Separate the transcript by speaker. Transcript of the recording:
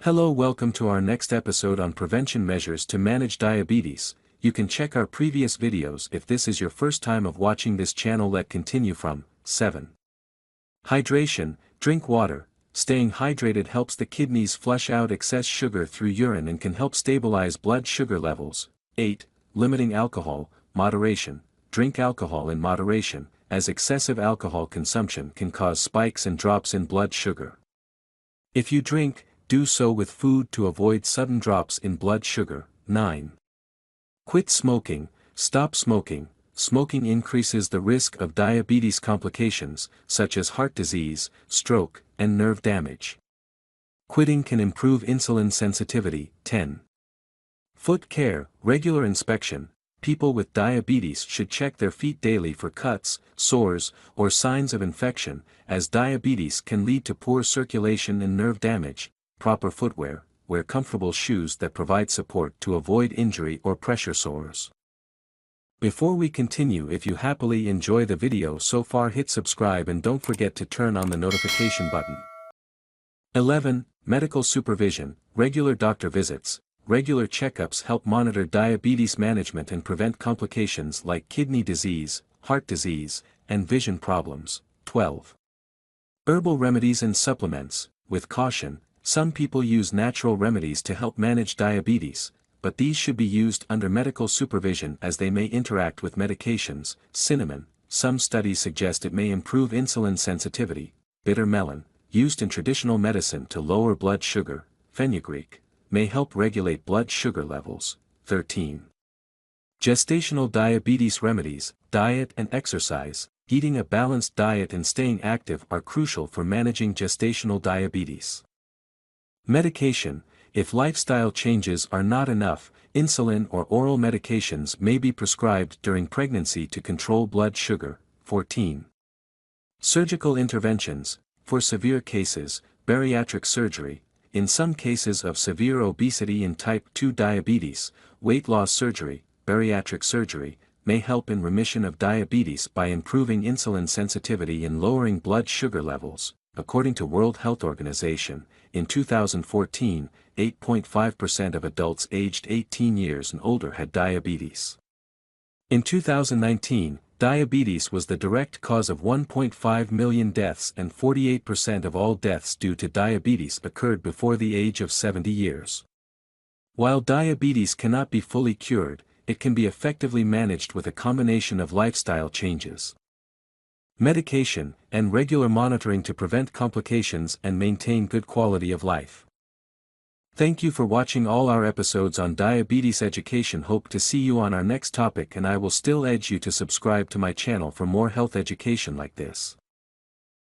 Speaker 1: Hello, welcome to our next episode on prevention measures to manage diabetes. You can check our previous videos if this is your first time of watching this channel. Let's continue from 7. Hydration. Drink water. Staying hydrated helps the kidneys flush out excess sugar through urine and can help stabilize blood sugar levels. 8. Limiting alcohol. Moderation. Drink alcohol in moderation, as excessive alcohol consumption can cause spikes and drops in blood sugar. If you drink, do so with food to avoid sudden drops in blood sugar. 9. Quit smoking. Stop smoking. Smoking increases the risk of diabetes complications, such as heart disease, stroke, and nerve damage. Quitting can improve insulin sensitivity. 10. Foot care. Regular inspection. People with diabetes should check their feet daily for cuts, sores, or signs of infection, as diabetes can lead to poor circulation and nerve damage. Proper footwear. Wear comfortable shoes that provide support to avoid injury or pressure sores. Before we continue, if you happily enjoy the video so far, hit subscribe and don't forget to turn on the notification button. 11. Medical supervision. Regular doctor visits. Regular checkups help monitor diabetes management and prevent complications like kidney disease, heart disease, and vision problems. 12. Herbal remedies and supplements. With caution, some people use natural remedies to help manage diabetes, but these should be used under medical supervision as they may interact with medications. Cinnamon. Some studies suggest it may improve insulin sensitivity. Bitter melon, used in traditional medicine to lower blood sugar. Fenugreek, may help regulate blood sugar levels. 13. Gestational diabetes remedies. Diet and exercise. Eating a balanced diet and staying active are crucial for managing gestational diabetes. Medication. If lifestyle changes are not enough, insulin or oral medications may be prescribed during pregnancy to control blood sugar. 14. Surgical interventions. For severe cases, bariatric surgery. In some cases of severe obesity and type 2 diabetes, weight loss surgery, bariatric surgery, may help in remission of diabetes by improving insulin sensitivity and lowering blood sugar levels. According to World Health Organization, in 2014, 8.5% of adults aged 18 years and older had diabetes. In 2019, diabetes was the direct cause of 1.5 million deaths, and 48% of all deaths due to diabetes occurred before the age of 70 years. While diabetes cannot be fully cured, it can be effectively managed with a combination of lifestyle changes, medication, and regular monitoring to prevent complications and maintain good quality of life. Thank you for watching all our episodes on diabetes education. Hope to see you on our next topic, and I will still urge you to subscribe to my channel for more health education like this.